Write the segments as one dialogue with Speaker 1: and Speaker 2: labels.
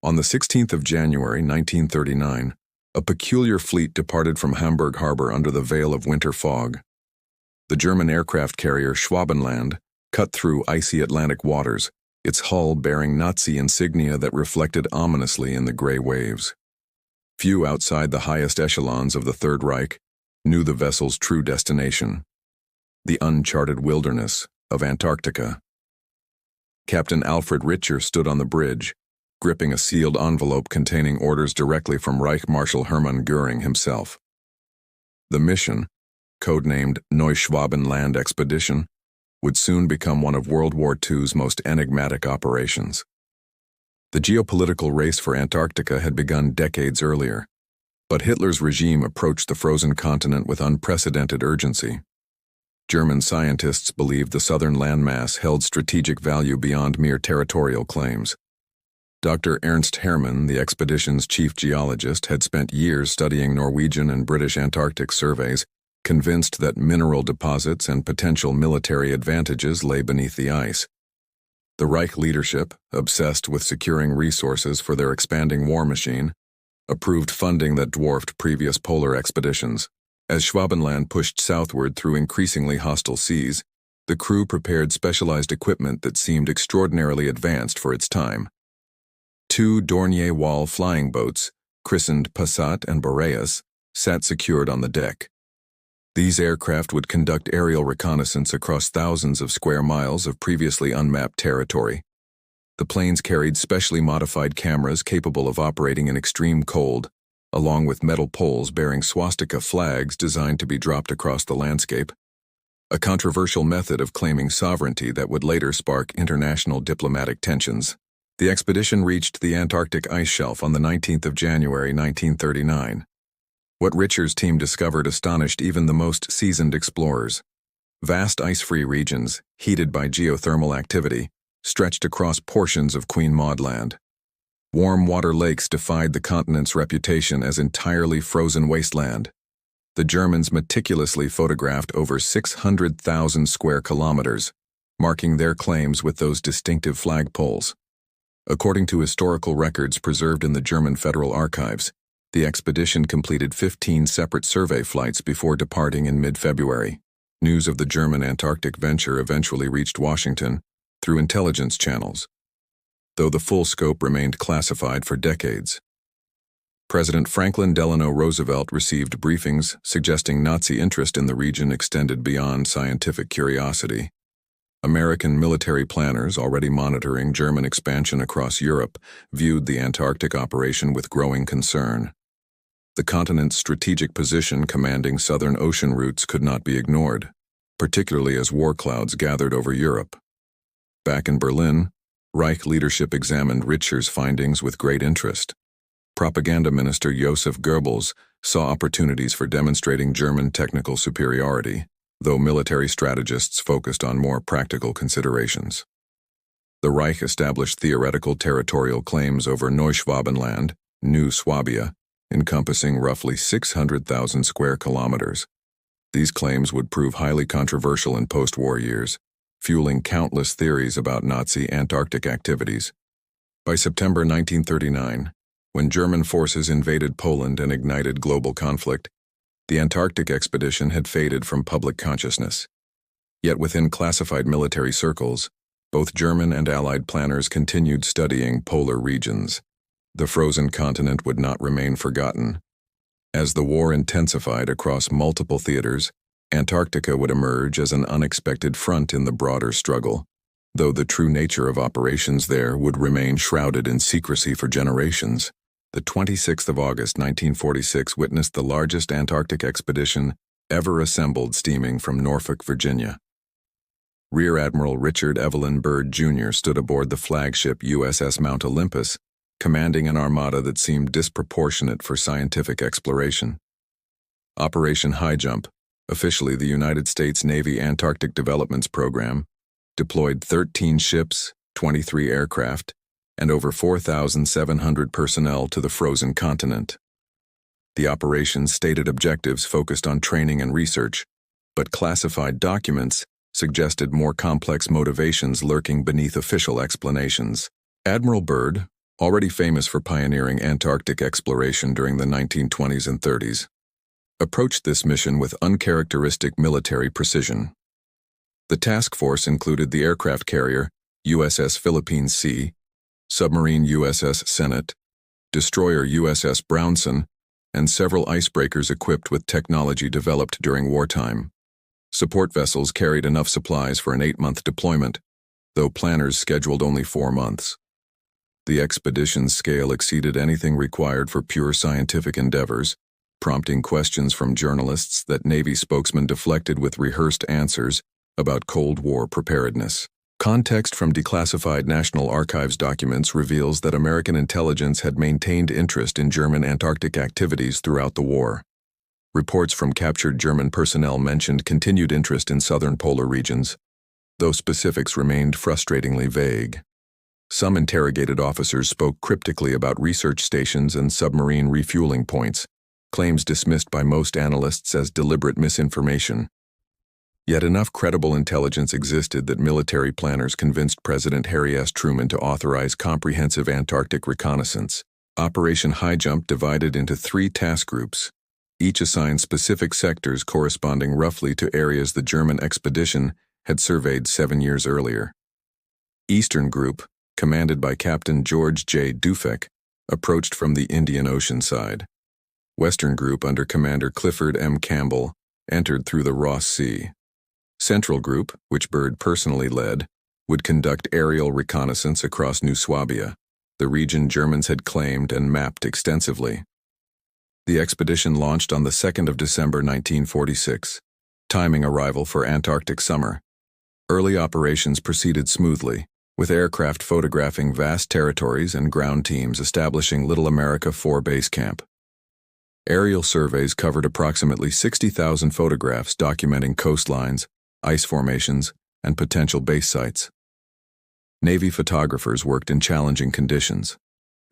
Speaker 1: On the 16th of January 1939, a peculiar fleet departed from Hamburg harbor under the veil of winter fog. The German aircraft carrier Schwabenland cut through icy Atlantic waters, its hull bearing Nazi insignia that reflected ominously in the gray waves. Few outside the highest echelons of the Third Reich knew the vessel's true destination: the uncharted wilderness of Antarctica. Captain Alfred Richer stood on the bridge, gripping a sealed envelope containing orders directly from Reich Marshal Hermann Göring himself. The mission, codenamed Neuschwabenland Expedition, would soon become one of World War II's most enigmatic operations. The geopolitical race for Antarctica had begun decades earlier, but Hitler's regime approached the frozen continent with unprecedented urgency. German scientists believed the southern landmass held strategic value beyond mere territorial claims. Dr. Ernst Herrmann, the expedition's chief geologist, had spent years studying Norwegian and British Antarctic surveys, convinced that mineral deposits and potential military advantages lay beneath the ice. The Reich leadership, obsessed with securing resources for their expanding war machine, approved funding that dwarfed previous polar expeditions. As Schwabenland pushed southward through increasingly hostile seas, the crew prepared specialized equipment that seemed extraordinarily advanced for its time. 2 Dornier Wall flying boats, christened Passat and Boreas, sat secured on the deck. These aircraft would conduct aerial reconnaissance across thousands of square miles of previously unmapped territory. The planes carried specially modified cameras capable of operating in extreme cold, along with metal poles bearing swastika flags designed to be dropped across the landscape, a controversial method of claiming sovereignty that would later spark international diplomatic tensions. The expedition reached the Antarctic ice shelf on the 19th of January 1939. What Richer's team discovered astonished even the most seasoned explorers. Vast ice-free regions, heated by geothermal activity, stretched across portions of Queen Maud Land. Warm water lakes defied the continent's reputation as entirely frozen wasteland. The Germans meticulously photographed over 600,000 square kilometers, marking their claims with those distinctive flagpoles. According to historical records preserved in the German Federal Archives, the expedition completed 15 separate survey flights before departing in mid-February. News of the German Antarctic venture eventually reached Washington through intelligence channels, though the full scope remained classified for decades. President Franklin Delano Roosevelt received briefings suggesting Nazi interest in the region extended beyond scientific curiosity. American military planners, already monitoring German expansion across Europe, viewed the Antarctic operation with growing concern. The continent's strategic position commanding southern ocean routes could not be ignored, particularly as war clouds gathered over Europe. Back in Berlin, Reich leadership examined Richer's findings with great interest. Propaganda Minister Joseph Goebbels saw opportunities for demonstrating German technical superiority, though military strategists focused on more practical considerations. The Reich established theoretical territorial claims over Neuschwabenland, New Swabia, encompassing roughly 600,000 square kilometers. These claims would prove highly controversial in post-war years, fueling countless theories about Nazi Antarctic activities. By September 1939, when German forces invaded Poland and ignited global conflict, the Antarctic expedition had faded from public consciousness. Yet within classified military circles, both German and Allied planners continued studying polar regions. The frozen continent would not remain forgotten. As the war intensified across multiple theaters, Antarctica would emerge as an unexpected front in the broader struggle, though the true nature of operations there would remain shrouded in secrecy for generations. The 26th of August 1946 witnessed the largest Antarctic expedition ever assembled steaming from Norfolk, Virginia. Rear Admiral Richard Evelyn Byrd Jr. stood aboard the flagship USS Mount Olympus, commanding an armada that seemed disproportionate for scientific exploration. Operation High Jump, officially the United States Navy Antarctic Developments Program, deployed 13 ships, 23 aircraft, and over 4,700 personnel to the frozen continent. The operation's stated objectives focused on training and research, but classified documents suggested more complex motivations lurking beneath official explanations. Admiral Byrd, already famous for pioneering Antarctic exploration during the 1920s and 30s, approached this mission with uncharacteristic military precision. The task force included the aircraft carrier USS Philippines Sea, submarine USS Senate, destroyer USS Brownson, and several icebreakers equipped with technology developed during wartime. Support vessels carried enough supplies for an 8-month deployment, though planners scheduled only 4 months. The expedition's scale exceeded anything required for pure scientific endeavors, prompting questions from journalists that Navy spokesmen deflected with rehearsed answers about Cold War preparedness. Context from declassified National Archives documents reveals that American intelligence had maintained interest in German Antarctic activities throughout the war. Reports from captured German personnel mentioned continued interest in southern polar regions, though specifics remained frustratingly vague. Some interrogated officers spoke cryptically about research stations and submarine refueling points, claims dismissed by most analysts as deliberate misinformation. Yet enough credible intelligence existed that military planners convinced President Harry S. Truman to authorize comprehensive Antarctic reconnaissance. Operation High Jump divided into 3 task groups, each assigned specific sectors corresponding roughly to areas the German expedition had surveyed 7 years earlier. Eastern Group, commanded by Captain George J. Dufek, approached from the Indian Ocean side. Western Group, under Commander Clifford M. Campbell, entered through the Ross Sea. Central Group, which Byrd personally led, would conduct aerial reconnaissance across New Swabia, the region Germans had claimed and mapped extensively. The expedition launched on the 2nd of December 1946, timing arrival for Antarctic summer. Early operations proceeded smoothly, with aircraft photographing vast territories and ground teams establishing Little America 4 Base Camp. Aerial surveys covered approximately 60,000 photographs documenting coastlines, ice formations, and potential base sites. Navy photographers worked in challenging conditions,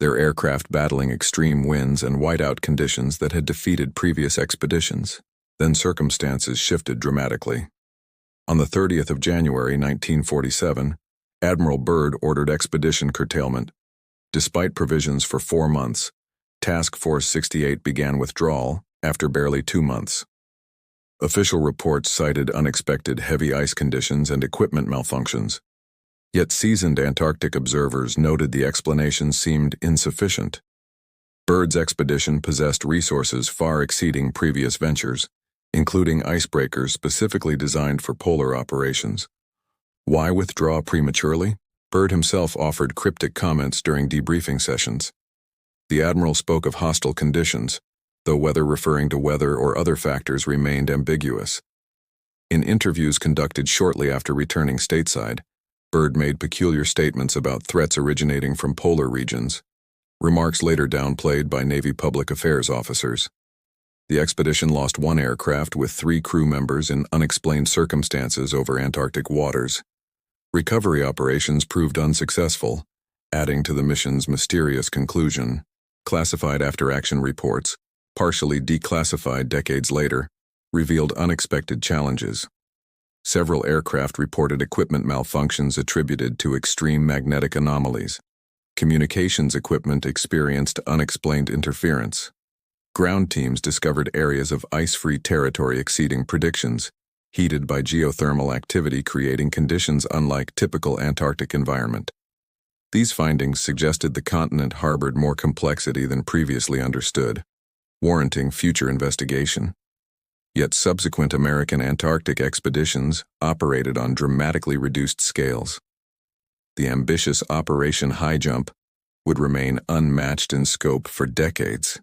Speaker 1: their aircraft battling extreme winds and whiteout conditions that had defeated previous expeditions. Then circumstances shifted dramatically. On the 30th of January 1947, Admiral Byrd ordered expedition curtailment. Despite provisions for 4 months, Task Force 68 began withdrawal after barely 2 months. Official reports cited unexpected heavy ice conditions and equipment malfunctions. Yet seasoned Antarctic observers noted the explanations seemed insufficient. Byrd's expedition possessed resources far exceeding previous ventures, including icebreakers specifically designed for polar operations. Why withdraw prematurely? Byrd himself offered cryptic comments during debriefing sessions. The admiral spoke of hostile conditions, though whether referring to weather or other factors remained ambiguous. In interviews conducted shortly after returning stateside, Byrd made peculiar statements about threats originating from polar regions, remarks later downplayed by Navy public affairs officers. The expedition lost 1 aircraft with 3 crew members in unexplained circumstances over Antarctic waters. Recovery operations proved unsuccessful, adding to the mission's mysterious conclusion. Classified after-action reports, partially declassified decades later, revealed unexpected challenges. Several aircraft reported equipment malfunctions attributed to extreme magnetic anomalies. Communications equipment experienced unexplained interference. Ground teams discovered areas of ice-free territory exceeding predictions, heated by geothermal activity creating conditions unlike typical Antarctic environment. These findings suggested the continent harbored more complexity than previously understood, warranting future investigation. Yet subsequent American Antarctic expeditions operated on dramatically reduced scales. The ambitious Operation High Jump would remain unmatched in scope for decades,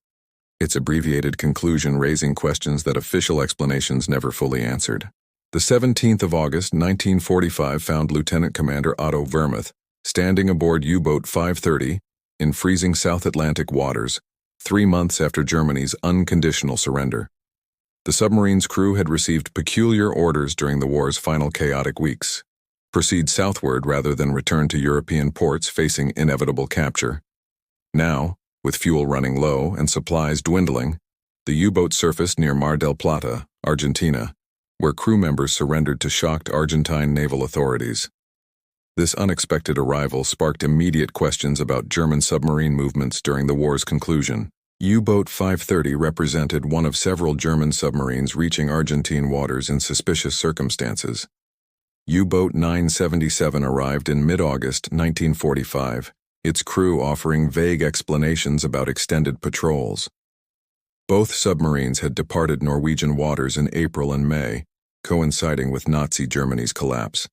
Speaker 1: its abbreviated conclusion raising questions that official explanations never fully answered. The 17th of August 1945 found Lieutenant Commander Otto Vermuth standing aboard U-boat 530 in freezing South Atlantic waters, 3 months after Germany's unconditional surrender. The submarine's crew had received peculiar orders during the war's final chaotic weeks: proceed southward rather than return to European ports facing inevitable capture. Now, with fuel running low and supplies dwindling, the U-boat surfaced near Mar del Plata, Argentina, where crew members surrendered to shocked Argentine naval authorities. This unexpected arrival sparked immediate questions about German submarine movements during the war's conclusion. U-boat 530 represented one of several German submarines reaching Argentine waters in suspicious circumstances. U-boat 977 arrived in mid-August 1945, its crew offering vague explanations about extended patrols. Both submarines had departed Norwegian waters in April and May, coinciding with Nazi Germany's collapse.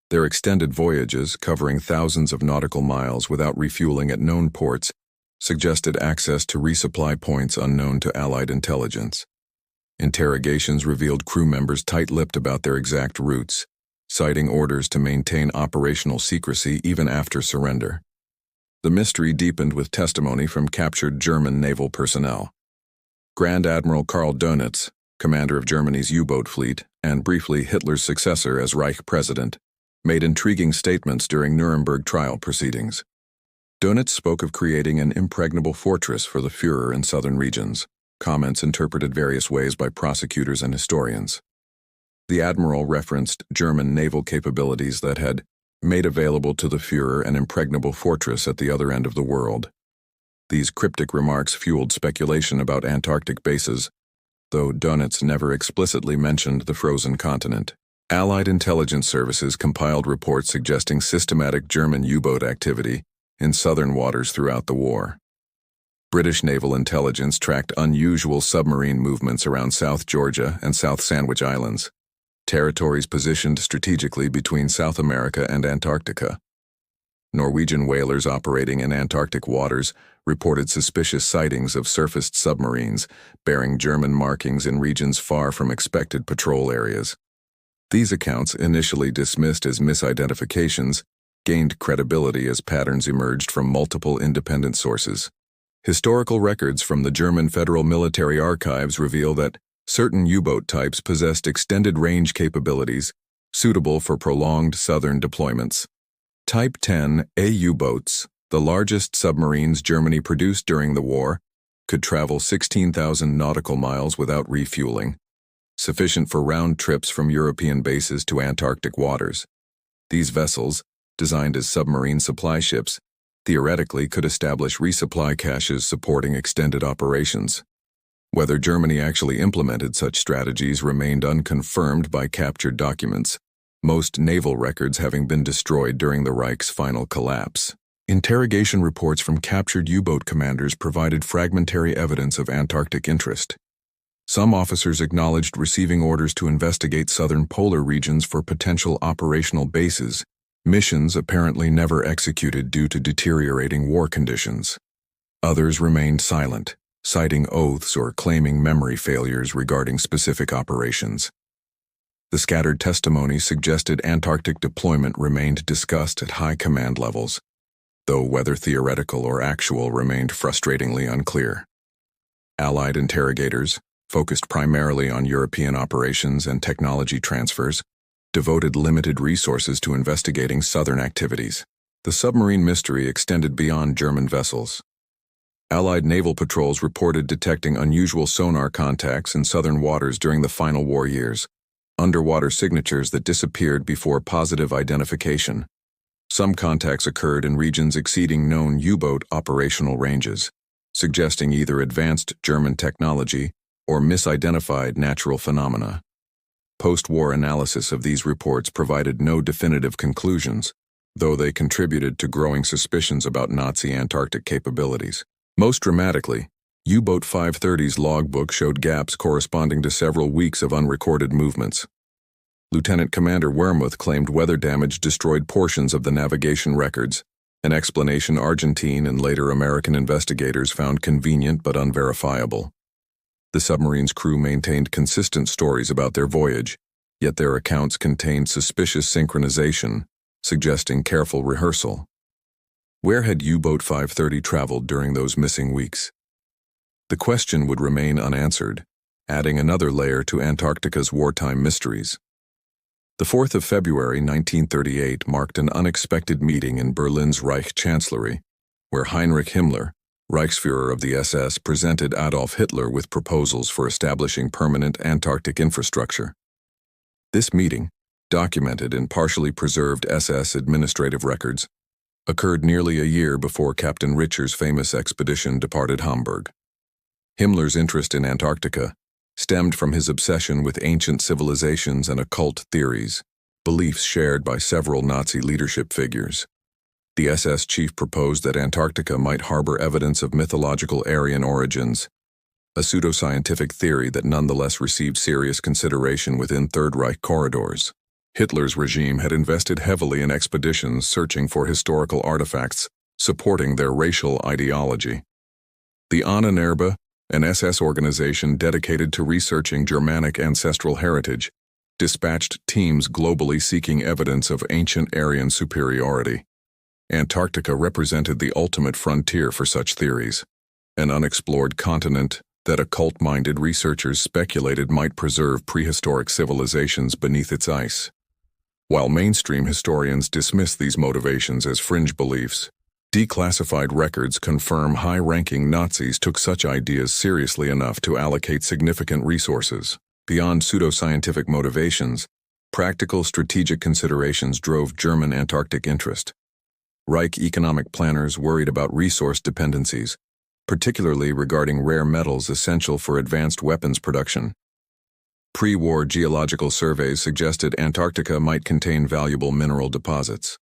Speaker 1: Their extended voyages, covering thousands of nautical miles without refueling at known ports, suggested access to resupply points unknown to Allied intelligence. Interrogations revealed crew members tight-lipped about their exact routes, citing orders to maintain operational secrecy even after surrender. The mystery deepened with testimony from captured German naval personnel. Grand Admiral Karl Dönitz, commander of Germany's U-boat fleet and briefly Hitler's successor as Reich president, made intriguing statements during Nuremberg trial proceedings. Dönitz spoke of creating an impregnable fortress for the Führer in southern regions, comments interpreted various ways by prosecutors and historians. The admiral referenced German naval capabilities that had made available to the Führer an impregnable fortress at the other end of the world. These cryptic remarks fueled speculation about Antarctic bases, though Dönitz never explicitly mentioned the frozen continent. Allied intelligence services compiled reports suggesting systematic German U-boat activity in southern waters throughout the war. British naval intelligence tracked unusual submarine movements around South Georgia and South Sandwich Islands, territories positioned strategically between South America and Antarctica. Norwegian whalers operating in Antarctic waters reported suspicious sightings of surfaced submarines bearing German markings in regions far from expected patrol areas. These accounts, initially dismissed as misidentifications, gained credibility as patterns emerged from multiple independent sources. Historical records from the German Federal Military Archives reveal that certain U-boat types possessed extended range capabilities suitable for prolonged southern deployments. Type 10A U-boats, the largest submarines Germany produced during the war, could travel 16,000 nautical miles without refueling, sufficient for round trips from European bases to Antarctic waters. These vessels, designed as submarine supply ships, theoretically could establish resupply caches supporting extended operations. Whether Germany actually implemented such strategies remained unconfirmed by captured documents, most naval records having been destroyed during the Reich's final collapse. Interrogation reports from captured U-boat commanders provided fragmentary evidence of Antarctic interest. Some officers acknowledged receiving orders to investigate southern polar regions for potential operational bases, missions apparently never executed due to deteriorating war conditions. Others remained silent, citing oaths or claiming memory failures regarding specific operations. The scattered testimony suggested Antarctic deployment remained discussed at high command levels, though whether theoretical or actual remained frustratingly unclear. Allied interrogators, focused primarily on European operations and technology transfers, devoted limited resources to investigating southern activities. The submarine mystery extended beyond German vessels. Allied naval patrols reported detecting unusual sonar contacts in southern waters during the final war years, underwater signatures that disappeared before positive identification. Some contacts occurred in regions exceeding known U-boat operational ranges, suggesting either advanced German technology or misidentified natural phenomena. Post-war analysis of these reports provided no definitive conclusions, though they contributed to growing suspicions about Nazi Antarctic capabilities. Most dramatically, U-boat 530's logbook showed gaps corresponding to several weeks of unrecorded movements. Lieutenant Commander Wermuth claimed weather damage destroyed portions of the navigation records, an explanation Argentine and later American investigators found convenient but unverifiable. The submarine's crew maintained consistent stories about their voyage, yet their accounts contained suspicious synchronization, suggesting careful rehearsal. Where had U-boat 530 traveled during those missing weeks? The question would remain unanswered, adding another layer to Antarctica's wartime mysteries. The 4th of February 1938 marked an unexpected meeting in Berlin's Reich Chancellery, where Heinrich Himmler, Reichsführer of the SS, presented Adolf Hitler with proposals for establishing permanent Antarctic infrastructure. This meeting, documented in partially preserved SS administrative records, occurred nearly a year before Captain Richer's famous expedition departed Hamburg. Himmler's interest in Antarctica stemmed from his obsession with ancient civilizations and occult theories, beliefs shared by several Nazi leadership figures. The SS chief proposed that Antarctica might harbor evidence of mythological Aryan origins, a pseudoscientific theory that nonetheless received serious consideration within Third Reich corridors. Hitler's regime had invested heavily in expeditions searching for historical artifacts, supporting their racial ideology. The Ahnenerbe, an SS organization dedicated to researching Germanic ancestral heritage, dispatched teams globally seeking evidence of ancient Aryan superiority. Antarctica represented the ultimate frontier for such theories, an unexplored continent that occult-minded researchers speculated might preserve prehistoric civilizations beneath its ice. While mainstream historians dismiss these motivations as fringe beliefs, declassified records confirm high-ranking Nazis took such ideas seriously enough to allocate significant resources. Beyond pseudoscientific motivations, practical strategic considerations drove German Antarctic interest. Reich economic planners worried about resource dependencies, particularly regarding rare metals essential for advanced weapons production. Pre-war geological surveys suggested Antarctica might contain valuable mineral deposits.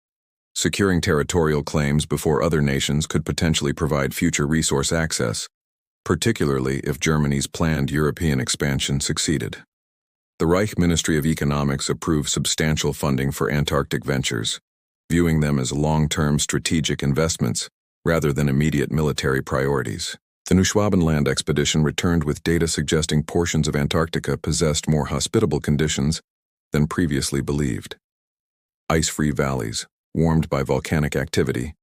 Speaker 1: Securing territorial claims before other nations could potentially provide future resource access, particularly if Germany's planned European expansion succeeded. The Reich Ministry of Economics approved substantial funding for Antarctic ventures, viewing them as long-term strategic investments rather than immediate military priorities. The Neuschwabenland expedition returned with data suggesting portions of Antarctica possessed more hospitable conditions than previously believed. Ice-free valleys, warmed by volcanic activity,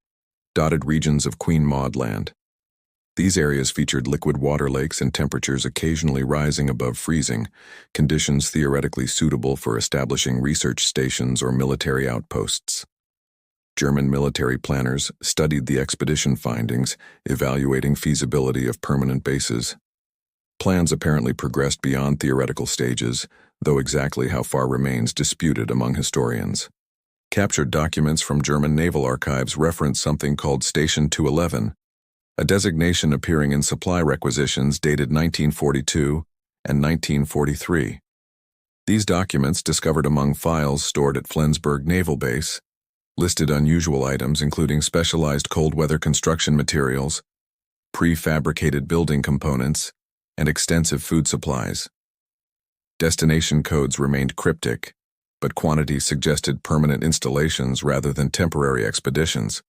Speaker 1: dotted regions of Queen Maud Land. These areas featured liquid water lakes and temperatures occasionally rising above freezing, conditions theoretically suitable for establishing research stations or military outposts. German military planners studied the expedition findings, evaluating feasibility of permanent bases. Plans apparently progressed beyond theoretical stages, though exactly how far remains disputed among historians. Captured documents from German naval archives reference something called Station 211, a designation appearing in supply requisitions dated 1942 and 1943. These documents, discovered among files stored at Flensburg Naval Base, listed unusual items including specialized cold-weather construction materials, prefabricated building components, and extensive food supplies. Destination codes remained cryptic, but quantities suggested permanent installations rather than temporary expeditions.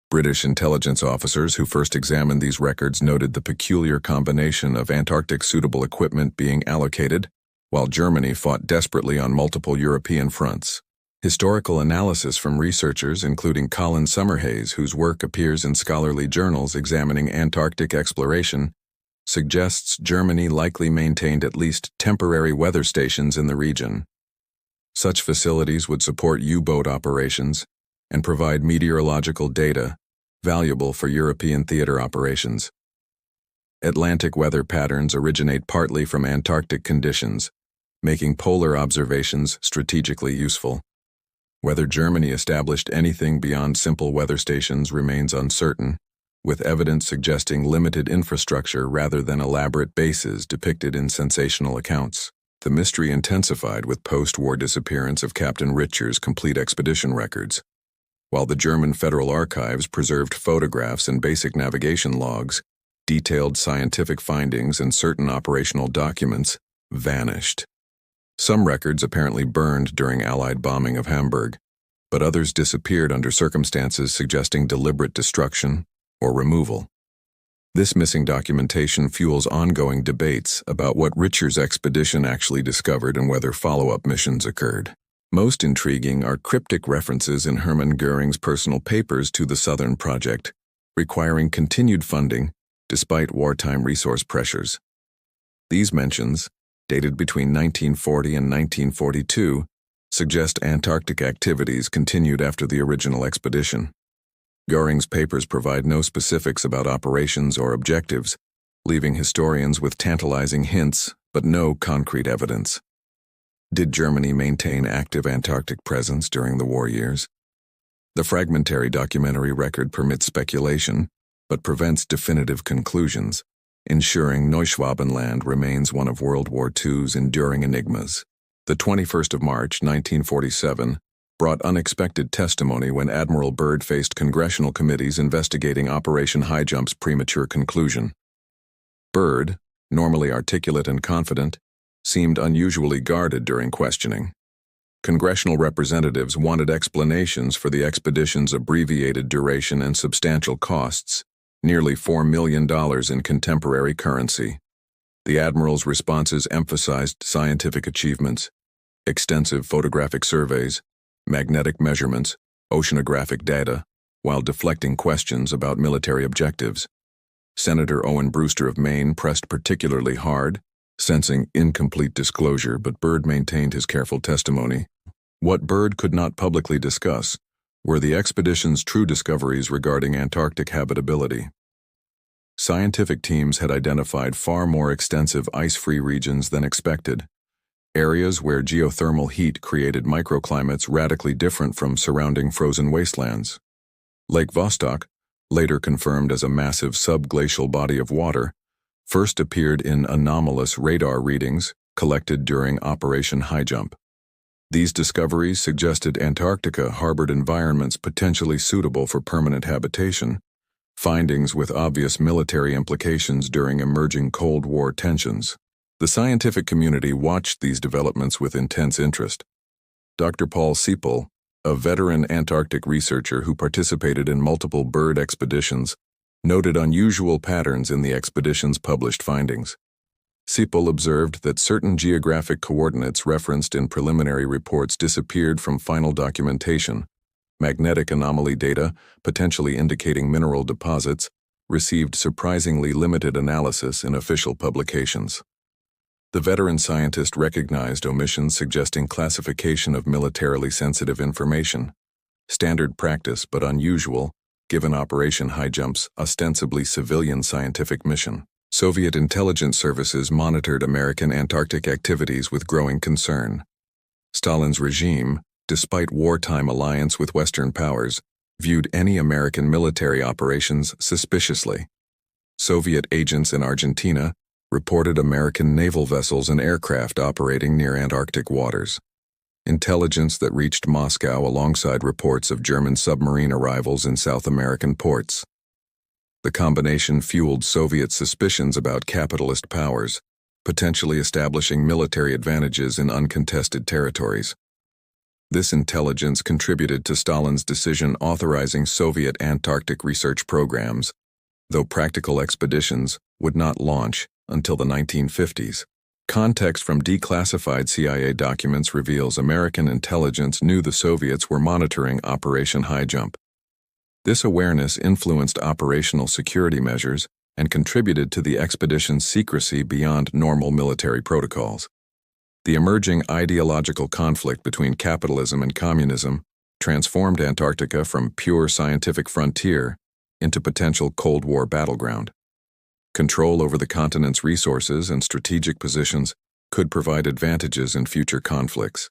Speaker 1: British intelligence officers who first examined these records noted the peculiar combination of Antarctic-suitable equipment being allocated, while Germany fought desperately on multiple European fronts. Historical analysis from researchers including Colin Summerhays, whose work appears in scholarly journals examining Antarctic exploration, suggests Germany likely maintained at least temporary weather stations in the region. Such facilities would support U-boat operations and provide meteorological data valuable for European theater operations. Atlantic weather patterns originate partly from Antarctic conditions, making polar observations strategically useful. Whether Germany established anything beyond simple weather stations remains uncertain, with evidence suggesting limited infrastructure rather than elaborate bases depicted in sensational accounts. The mystery intensified with post-war disappearance of Captain Richer's complete expedition records. While the German Federal Archives preserved photographs and basic navigation logs, detailed scientific findings and certain operational documents vanished. Some records apparently burned during Allied bombing of Hamburg, but others disappeared under circumstances suggesting deliberate destruction or removal. This missing documentation fuels ongoing debates about what Richer's expedition actually discovered and whether follow-up missions occurred. Most intriguing are cryptic references in Hermann Göring's personal papers to the Southern Project, requiring continued funding despite wartime resource pressures. These mentions, dated between 1940 and 1942, suggest Antarctic activities continued after the original expedition. Göring's papers provide no specifics about operations or objectives, leaving historians with tantalizing hints but no concrete evidence. Did Germany maintain active Antarctic presence during the war years? The fragmentary documentary record permits speculation, but prevents definitive conclusions, ensuring Neuschwabenland remains one of World War II's enduring enigmas. The 21st of March, 1947, brought unexpected testimony when Admiral Byrd faced congressional committees investigating Operation Highjump's premature conclusion. Byrd, normally articulate and confident, seemed unusually guarded during questioning. Congressional representatives wanted explanations for the expedition's abbreviated duration and substantial costs, nearly $4 million in contemporary currency. The Admiral's responses emphasized scientific achievements, extensive photographic surveys, magnetic measurements, oceanographic data, while deflecting questions about military objectives. Senator Owen Brewster of Maine pressed particularly hard, sensing incomplete disclosure, but Byrd maintained his careful testimony. What Byrd could not publicly discuss were the expedition's true discoveries regarding Antarctic habitability. Scientific teams had identified far more extensive ice-free regions than expected, areas where geothermal heat created microclimates radically different from surrounding frozen wastelands. Lake Vostok, later confirmed as a massive subglacial body of water, first appeared in anomalous radar readings collected during Operation Highjump. These discoveries suggested Antarctica harbored environments potentially suitable for permanent habitation, findings with obvious military implications during emerging Cold War tensions. The scientific community watched these developments with intense interest. Dr. Paul Siepel, a veteran Antarctic researcher who participated in multiple Byrd expeditions, noted unusual patterns in the expedition's published findings. Siepel observed that certain geographic coordinates referenced in preliminary reports disappeared from final documentation. Magnetic anomaly data, potentially indicating mineral deposits, received surprisingly limited analysis in official publications. The veteran scientist recognized omissions suggesting classification of militarily sensitive information, standard practice but unusual, given Operation Highjump's ostensibly civilian scientific mission. Soviet intelligence services monitored American Antarctic activities with growing concern. Stalin's regime, despite wartime alliance with Western powers, viewed any American military operations suspiciously. Soviet agents in Argentina reported American naval vessels and aircraft operating near Antarctic waters. Intelligence that reached Moscow alongside reports of German submarine arrivals in South American ports. The combination fueled Soviet suspicions about capitalist powers, potentially establishing military advantages in uncontested territories. This intelligence contributed to Stalin's decision authorizing Soviet Antarctic research programs, though practical expeditions would not launch until the 1950s. Context from declassified CIA documents reveals American intelligence knew the Soviets were monitoring Operation Highjump. This awareness influenced operational security measures and contributed to the expedition's secrecy beyond normal military protocols. The emerging ideological conflict between capitalism and communism transformed Antarctica from pure scientific frontier into potential Cold War battleground. Control over the continent's resources and strategic positions could provide advantages in future conflicts,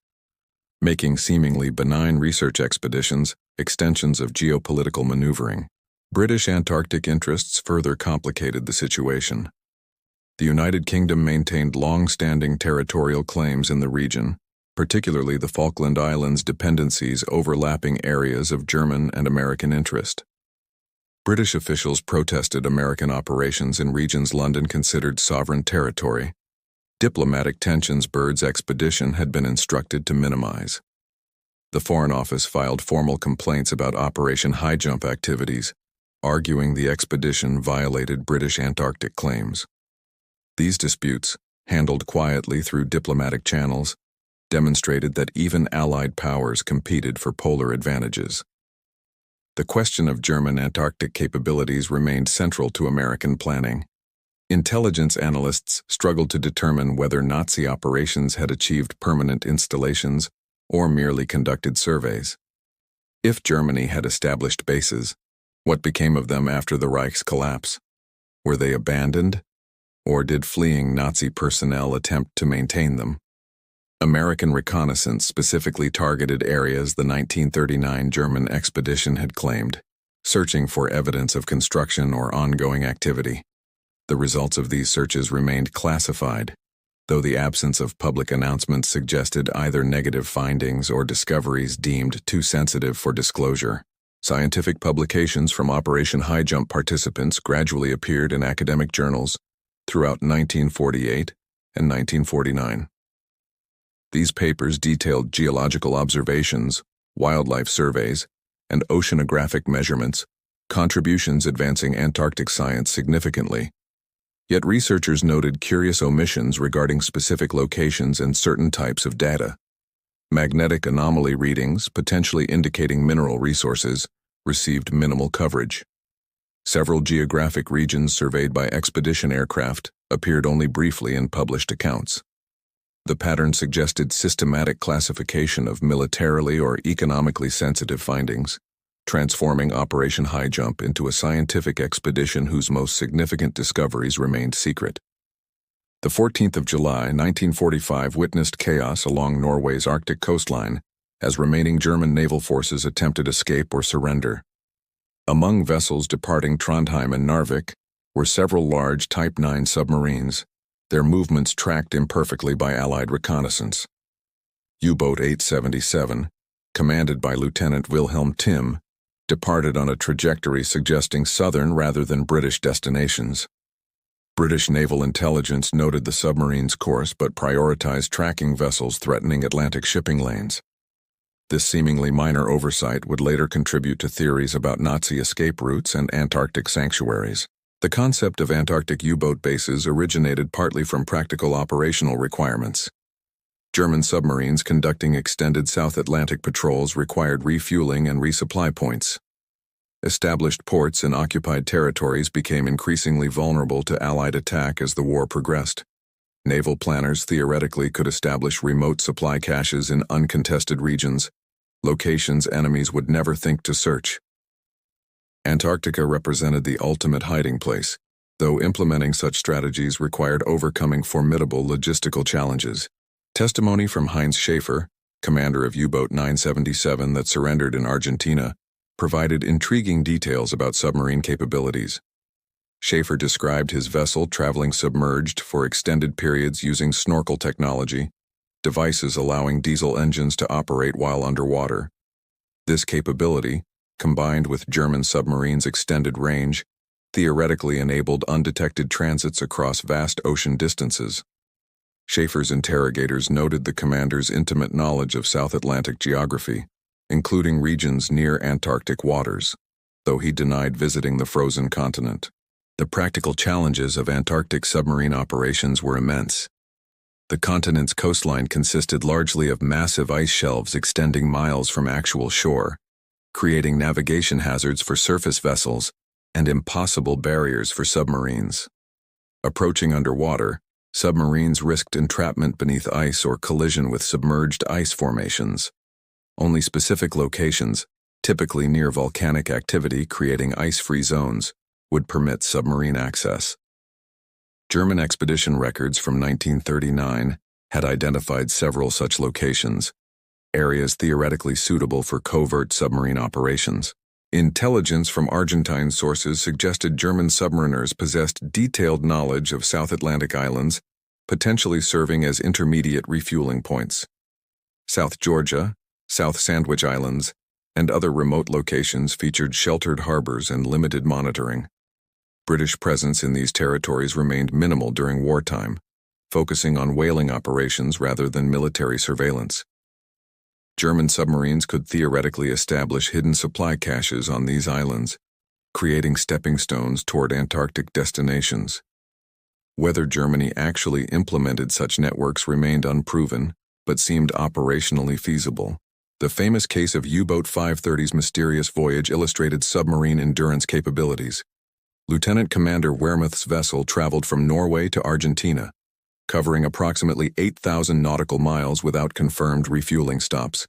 Speaker 1: making seemingly benign research expeditions extensions of geopolitical maneuvering. British Antarctic interests further complicated the situation. The United Kingdom maintained long-standing territorial claims in the region, particularly the Falkland Islands dependencies overlapping areas of German and American interest. British officials protested American operations in regions London considered sovereign territory. Diplomatic tensions Byrd's expedition had been instructed to minimize. The Foreign Office filed formal complaints about Operation Highjump activities, arguing the expedition violated British Antarctic claims. These disputes, handled quietly through diplomatic channels, demonstrated that even Allied powers competed for polar advantages. The question of German Antarctic capabilities remained central to American planning. Intelligence analysts struggled to determine whether Nazi operations had achieved permanent installations or merely conducted surveys. If Germany had established bases, what became of them after the Reich's collapse? Were they abandoned, or did fleeing Nazi personnel attempt to maintain them? American reconnaissance specifically targeted areas the 1939 German expedition had claimed, searching for evidence of construction or ongoing activity. The results of these searches remained classified, though the absence of public announcements suggested either negative findings or discoveries deemed too sensitive for disclosure. Scientific publications from Operation High Jump participants gradually appeared in academic journals throughout 1948 and 1949. These papers detailed geological observations, wildlife surveys, and oceanographic measurements, contributions advancing Antarctic science significantly. Yet researchers noted curious omissions regarding specific locations and certain types of data. Magnetic anomaly readings, potentially indicating mineral resources, received minimal coverage. Several geographic regions surveyed by expedition aircraft appeared only briefly in published accounts. The pattern suggested systematic classification of militarily or economically sensitive findings, transforming Operation High Jump into a scientific expedition whose most significant discoveries remained secret. The 14th of July, 1945 witnessed chaos along Norway's Arctic coastline as remaining German naval forces attempted escape or surrender. Among vessels departing Trondheim and Narvik were several large Type 9 submarines, their movements tracked imperfectly by Allied reconnaissance. U-boat 877, commanded by Lieutenant Wilhelm Timm, departed on a trajectory suggesting southern rather than British destinations. British naval intelligence noted the submarine's course but prioritized tracking vessels threatening Atlantic shipping lanes. This seemingly minor oversight would later contribute to theories about Nazi escape routes and Antarctic sanctuaries. The concept of Antarctic U-boat bases originated partly from practical operational requirements. German submarines conducting extended South Atlantic patrols required refueling and resupply points. Established ports in occupied territories became increasingly vulnerable to Allied attack as the war progressed. Naval planners theoretically could establish remote supply caches in uncontested regions, locations enemies would never think to search. Antarctica represented the ultimate hiding place, though implementing such strategies required overcoming formidable logistical challenges. Testimony from Heinz Schaefer, commander of U-boat 977 that surrendered in Argentina, provided intriguing details about submarine capabilities. Schaefer described his vessel traveling submerged for extended periods using snorkel technology, devices allowing diesel engines to operate while underwater. This capability, combined with German submarines' extended range, theoretically enabled undetected transits across vast ocean distances. Schaefer's interrogators noted the commander's intimate knowledge of South Atlantic geography, including regions near Antarctic waters, though he denied visiting the frozen continent. The practical challenges of Antarctic submarine operations were immense. The continent's coastline consisted largely of massive ice shelves extending miles from actual shore, creating navigation hazards for surface vessels and impossible barriers for submarines. Approaching underwater, submarines risked entrapment beneath ice or collision with submerged ice formations. Only specific locations, typically near volcanic activity creating ice-free zones, would permit submarine access. German expedition records from 1939 had identified several such locations, areas theoretically suitable for covert submarine operations. Intelligence from Argentine sources suggested German submariners possessed detailed knowledge of South Atlantic islands, potentially serving as intermediate refueling points. South Georgia, South Sandwich Islands, and other remote locations featured sheltered harbors and limited monitoring. British presence in these territories remained minimal during wartime, focusing on whaling operations rather than military surveillance. German submarines could theoretically establish hidden supply caches on these islands, creating stepping stones toward Antarctic destinations. Whether Germany actually implemented such networks remained unproven, but seemed operationally feasible. The famous case of U-boat 530's mysterious voyage illustrated submarine endurance capabilities. Lieutenant Commander Wehrmuth's vessel traveled from Norway to Argentina, covering approximately 8,000 nautical miles without confirmed refueling stops.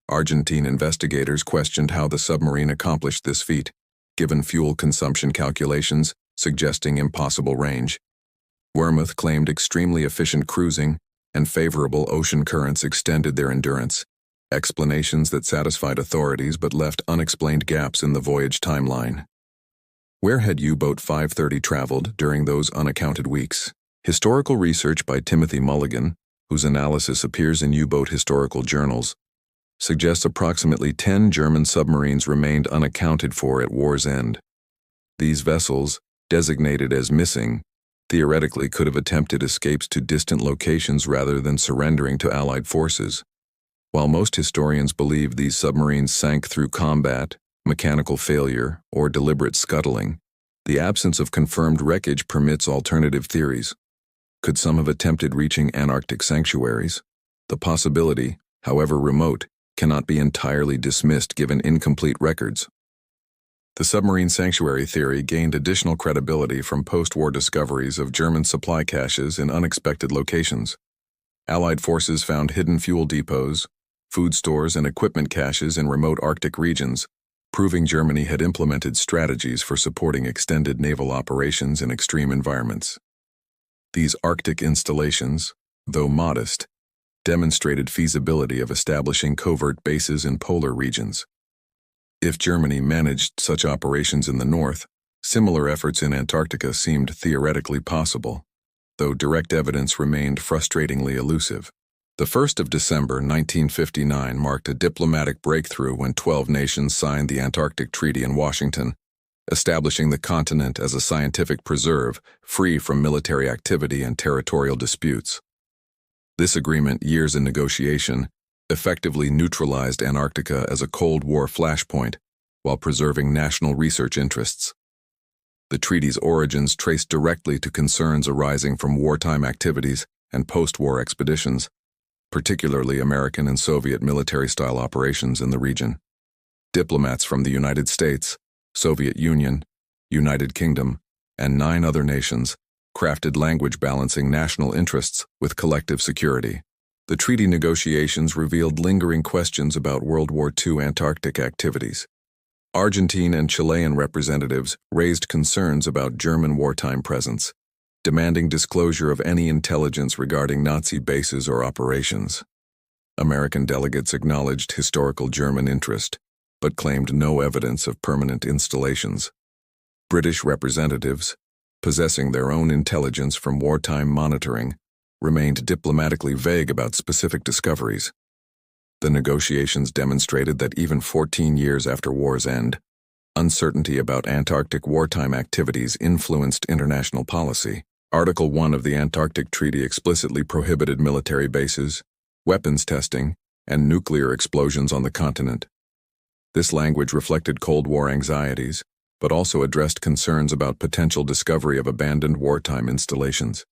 Speaker 1: Argentine investigators questioned how the submarine accomplished this feat, given fuel consumption calculations suggesting impossible range. Wehrmuth claimed extremely efficient cruising, and favorable ocean currents extended their endurance, explanations that satisfied authorities but left unexplained gaps in the voyage timeline. Where had U-Boat 530 traveled during those unaccounted weeks? Historical research by Timothy Mulligan, whose analysis appears in U-Boat historical journals, suggests approximately 10 German submarines remained unaccounted for at war's end. These vessels, designated as missing, theoretically could have attempted escapes to distant locations rather than surrendering to Allied forces. While most historians believe these submarines sank through combat, mechanical failure, or deliberate scuttling, the absence of confirmed wreckage permits alternative theories. Could some have attempted reaching Antarctic sanctuaries? The possibility, however remote, cannot be entirely dismissed given incomplete records. The submarine sanctuary theory gained additional credibility from post-war discoveries of German supply caches in unexpected locations. Allied forces found hidden fuel depots, food stores, and equipment caches in remote Arctic regions, proving Germany had implemented strategies for supporting extended naval operations in extreme environments. These Arctic installations, though modest, demonstrated feasibility of establishing covert bases in polar regions. If Germany managed such operations in the north, similar efforts in Antarctica seemed theoretically possible, though direct evidence remained frustratingly elusive. The 1st of December 1959 marked a diplomatic breakthrough when 12 nations signed the Antarctic Treaty in Washington, establishing the continent as a scientific preserve free from military activity and territorial disputes. This agreement, years in negotiation, effectively neutralized Antarctica as a Cold War flashpoint while preserving national research interests. The treaty's origins traced directly to concerns arising from wartime activities and post-war expeditions, particularly American and Soviet military-style operations in the region. Diplomats from the United States, Soviet Union, United Kingdom, and 9 other nations crafted language balancing national interests with collective security. The treaty negotiations revealed lingering questions about World War II Antarctic activities. Argentine and Chilean representatives raised concerns about German wartime presence, demanding disclosure of any intelligence regarding Nazi bases or operations. American delegates acknowledged historical German interest, but claimed no evidence of permanent installations. British representatives, possessing their own intelligence from wartime monitoring, remained diplomatically vague about specific discoveries. The negotiations demonstrated that even 14 years after war's end, uncertainty about Antarctic wartime activities influenced international policy. Article 1 of the Antarctic Treaty explicitly prohibited military bases, weapons testing, and nuclear explosions on the continent. This language reflected Cold War anxieties, but also addressed concerns about potential discovery of abandoned wartime installations.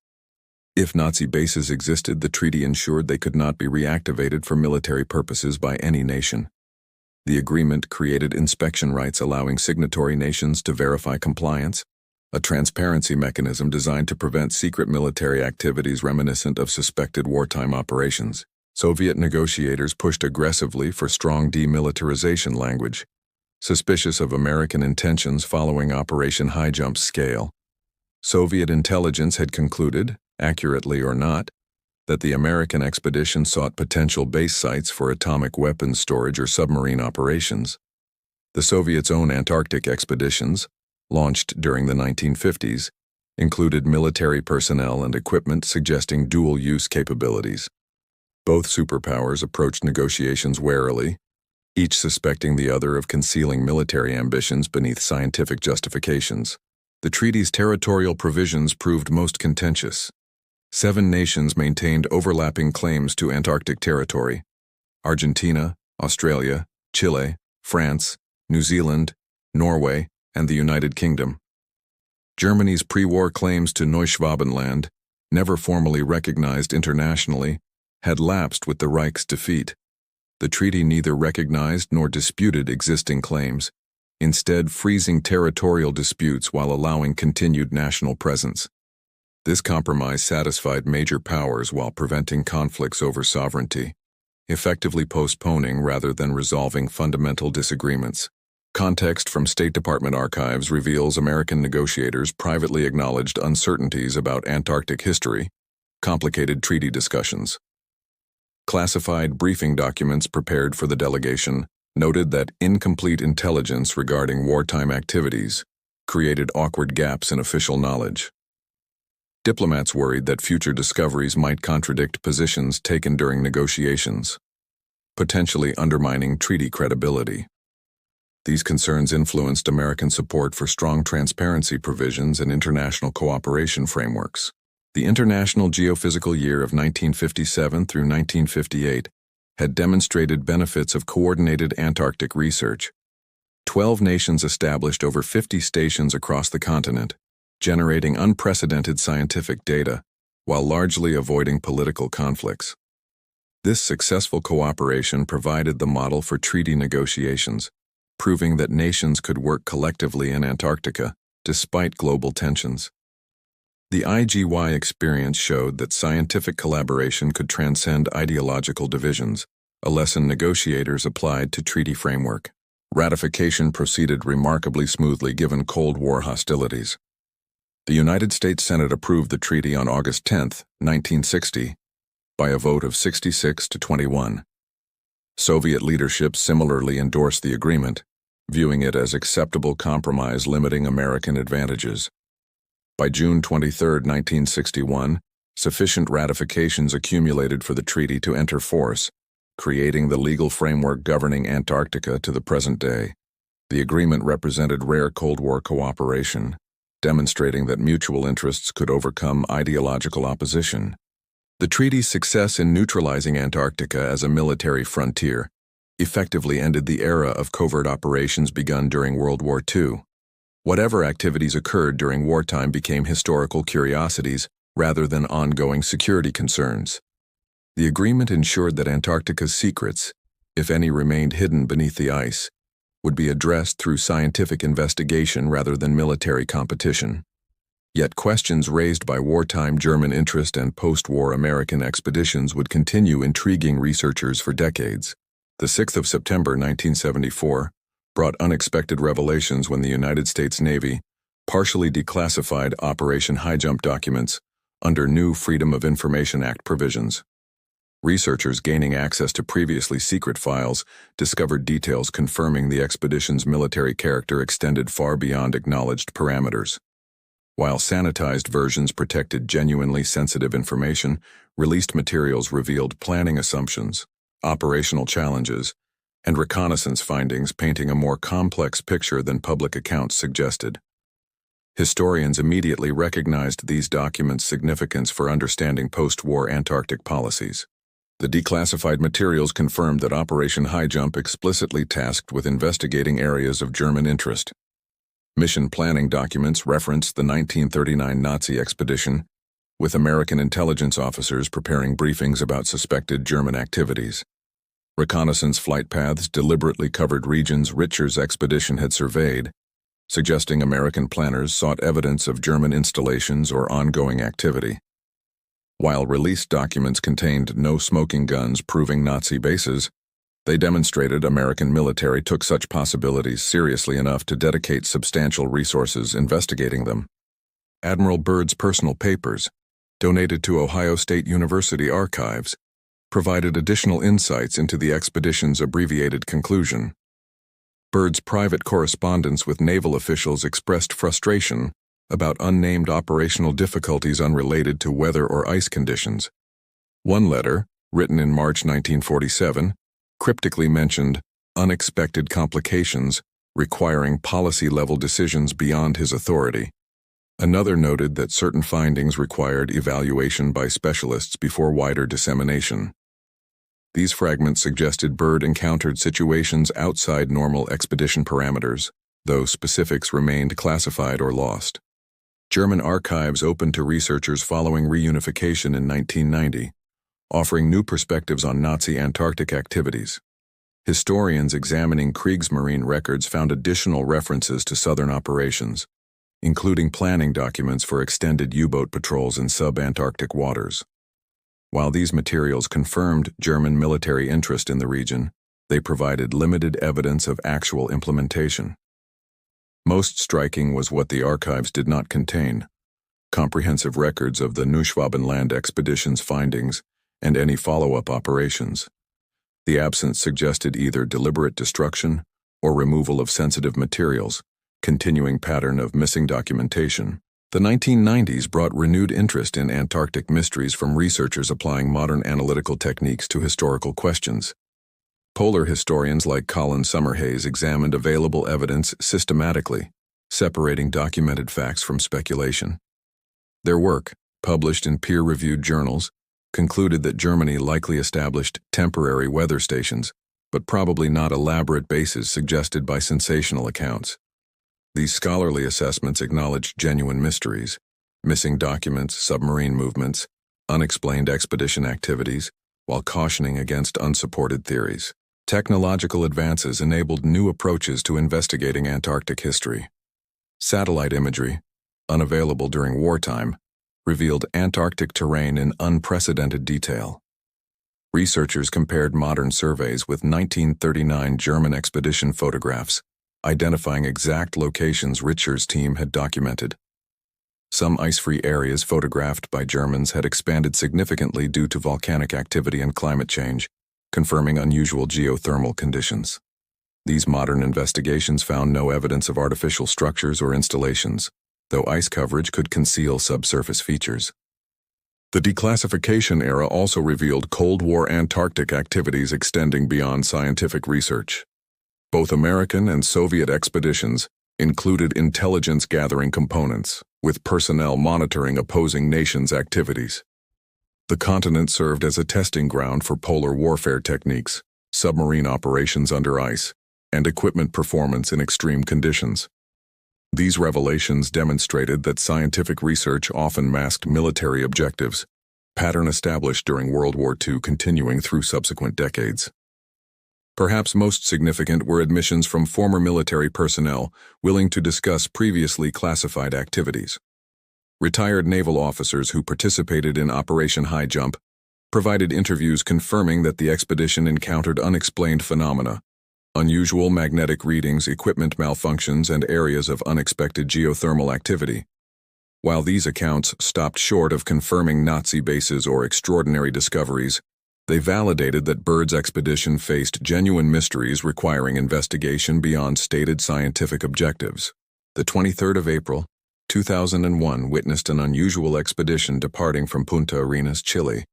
Speaker 1: If Nazi bases existed, the treaty ensured they could not be reactivated for military purposes by any nation. The agreement created inspection rights allowing signatory nations to verify compliance, a transparency mechanism designed to prevent secret military activities reminiscent of suspected wartime operations. Soviet negotiators pushed aggressively for strong demilitarization language, suspicious of American intentions following Operation High Jump's scale. Soviet intelligence had concluded, accurately or not, that the American expedition sought potential base sites for atomic weapons storage or submarine operations. The Soviets' own Antarctic expeditions, launched during the 1950s, included military personnel and equipment suggesting dual-use capabilities. Both superpowers approached negotiations warily, each suspecting the other of concealing military ambitions beneath scientific justifications. The treaty's territorial provisions proved most contentious. 7 nations maintained overlapping claims to Antarctic territory: Argentina, Australia, Chile, France, New Zealand, Norway, and the United Kingdom. Germany's pre-war claims to Neuschwabenland, never formally recognized internationally, had lapsed with the Reich's defeat. The treaty neither recognized nor disputed existing claims, instead freezing territorial disputes while allowing continued national presence. This compromise satisfied major powers while preventing conflicts over sovereignty, effectively postponing rather than resolving fundamental disagreements. Context from State Department archives reveals American negotiators privately acknowledged uncertainties about Antarctic history, Complicated treaty discussions. Classified briefing documents prepared for the delegation noted that incomplete intelligence regarding wartime activities created awkward gaps in official knowledge. Diplomats worried that future discoveries might contradict positions taken during negotiations, potentially undermining treaty credibility. These concerns influenced American support for strong transparency provisions and international cooperation frameworks. The International Geophysical Year of 1957 through 1958 had demonstrated benefits of coordinated Antarctic research. 12 nations established over 50 stations across the continent, generating unprecedented scientific data while largely avoiding political conflicts. This successful cooperation provided the model for treaty negotiations, proving that nations could work collectively in Antarctica despite global tensions. The IGY experience showed that scientific collaboration could transcend ideological divisions, a lesson negotiators applied to treaty framework. Ratification proceeded remarkably smoothly given Cold War hostilities. The United States Senate approved the treaty on August 10, 1960, by a vote of 66 to 21. Soviet leadership similarly endorsed the agreement, viewing it as acceptable compromise limiting American advantages. By June 23, 1961, sufficient ratifications accumulated for the treaty to enter force, creating the legal framework governing Antarctica to the present day. The agreement represented rare Cold War cooperation, demonstrating that mutual interests could overcome ideological opposition. The treaty's success in neutralizing Antarctica as a military frontier effectively ended the era of covert operations begun during World War II. Whatever activities occurred during wartime became historical curiosities rather than ongoing security concerns. The agreement ensured that Antarctica's secrets, if any remained hidden beneath the ice, would be addressed through scientific investigation rather than military competition. Yet questions raised by wartime German interest and post-war American expeditions would continue intriguing researchers for decades. The 6th of September 1974 brought unexpected revelations when the United States Navy partially declassified Operation High Jump documents under new Freedom of Information Act provisions. Researchers gaining access to previously secret files discovered details confirming the expedition's military character extended far beyond acknowledged parameters. While sanitized versions protected genuinely sensitive information, released materials revealed planning assumptions, operational challenges, and reconnaissance findings painting a more complex picture than public accounts suggested. Historians immediately recognized these documents' significance for understanding post-war Antarctic policies. The declassified materials confirmed that Operation High Jump explicitly tasked with investigating areas of German interest. Mission planning documents referenced the 1939 Nazi expedition, with American intelligence officers preparing briefings about suspected German activities. Reconnaissance flight paths deliberately covered regions Richter's expedition had surveyed, suggesting American planners sought evidence of German installations or ongoing activity. While released documents contained no smoking guns proving Nazi bases, they demonstrated American military took such possibilities seriously enough to dedicate substantial resources investigating them. Admiral Byrd's personal papers, donated to Ohio State University archives, provided additional insights into the expedition's abbreviated conclusion. Byrd's private correspondence with naval officials expressed frustration about unnamed operational difficulties unrelated to weather or ice conditions. One letter, written in March 1947, cryptically mentioned unexpected complications requiring policy-level decisions beyond his authority. Another noted that certain findings required evaluation by specialists before wider dissemination. These fragments suggested Byrd encountered situations outside normal expedition parameters, though specifics remained classified or lost. German archives opened to researchers following reunification in 1990, offering new perspectives on Nazi Antarctic activities. Historians examining Kriegsmarine records found additional references to Southern operations, including planning documents for extended U-boat patrols in sub-Antarctic waters. While these materials confirmed German military interest in the region, they provided limited evidence of actual implementation. Most striking was what the archives did not contain: comprehensive records of the Neuschwabenland expedition's findings, and any follow-up operations. The absence suggested either deliberate destruction or removal of sensitive materials, continuing pattern of missing documentation. The 1990s brought renewed interest in Antarctic mysteries from researchers applying modern analytical techniques to historical questions. Polar historians like Colin Summerhays examined available evidence systematically, separating documented facts from speculation. Their work, published in peer-reviewed journals, concluded that Germany likely established temporary weather stations, but probably not elaborate bases suggested by sensational accounts. These scholarly assessments acknowledged genuine mysteries, missing documents, submarine movements, unexplained expedition activities, while cautioning against unsupported theories. Technological advances enabled new approaches to investigating Antarctic history. Satellite imagery, unavailable during wartime, revealed Antarctic terrain in unprecedented detail. Researchers compared modern surveys with 1939 German expedition photographs, identifying exact locations Richer's team had documented. Some ice-free areas photographed by Germans had expanded significantly due to volcanic activity and climate change, confirming unusual geothermal conditions. These modern investigations found no evidence of artificial structures or installations, though ice coverage could conceal subsurface features. The declassification era also revealed Cold War Antarctic activities extending beyond scientific research. Both American and Soviet expeditions included intelligence-gathering components, with personnel monitoring opposing nations' activities. The continent served as a testing ground for polar warfare techniques, submarine operations under ice, and equipment performance in extreme conditions. These revelations demonstrated that scientific research often masked military objectives, pattern established during World War II continuing through subsequent decades. Perhaps most significant were admissions from former military personnel willing to discuss previously classified activities. Retired naval officers who participated in Operation High Jump provided interviews confirming that the expedition encountered unexplained phenomena, unusual magnetic readings, equipment malfunctions, and areas of unexpected geothermal activity. While these accounts stopped short of confirming Nazi bases or extraordinary discoveries, they validated that Byrd's expedition faced genuine mysteries requiring investigation beyond stated scientific objectives. The 23rd of April, 2001 witnessed an unusual expedition departing from Punta Arenas, Chile,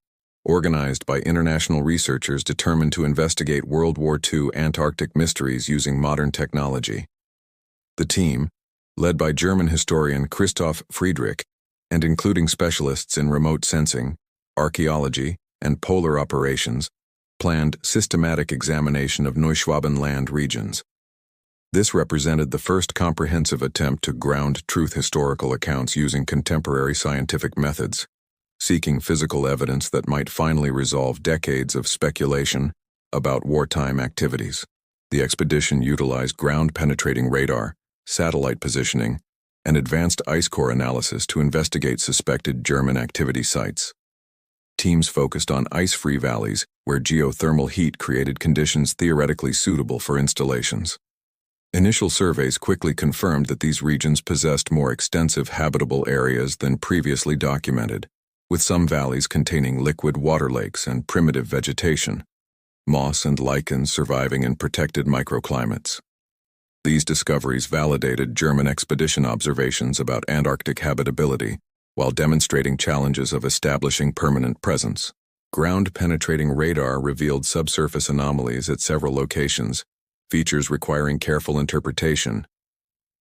Speaker 1: organized by international researchers determined to investigate World War II Antarctic mysteries using modern technology. The team, led by German historian Christoph Friedrich, and including specialists in remote sensing, archaeology, and polar operations, planned systematic examination of Neuschwabenland regions. This represented the first comprehensive attempt to ground truth historical accounts using contemporary scientific methods, seeking physical evidence that might finally resolve decades of speculation about wartime activities. The expedition utilized ground-penetrating radar, satellite positioning, and advanced ice core analysis to investigate suspected German activity sites. Teams focused on ice-free valleys where geothermal heat created conditions theoretically suitable for installations. Initial surveys quickly confirmed that these regions possessed more extensive habitable areas than previously documented, with some valleys containing liquid water lakes and primitive vegetation, moss and lichens surviving in protected microclimates. These discoveries validated German expedition observations about Antarctic habitability, while demonstrating challenges of establishing permanent presence. Ground-penetrating radar revealed subsurface anomalies at several locations, features requiring careful interpretation.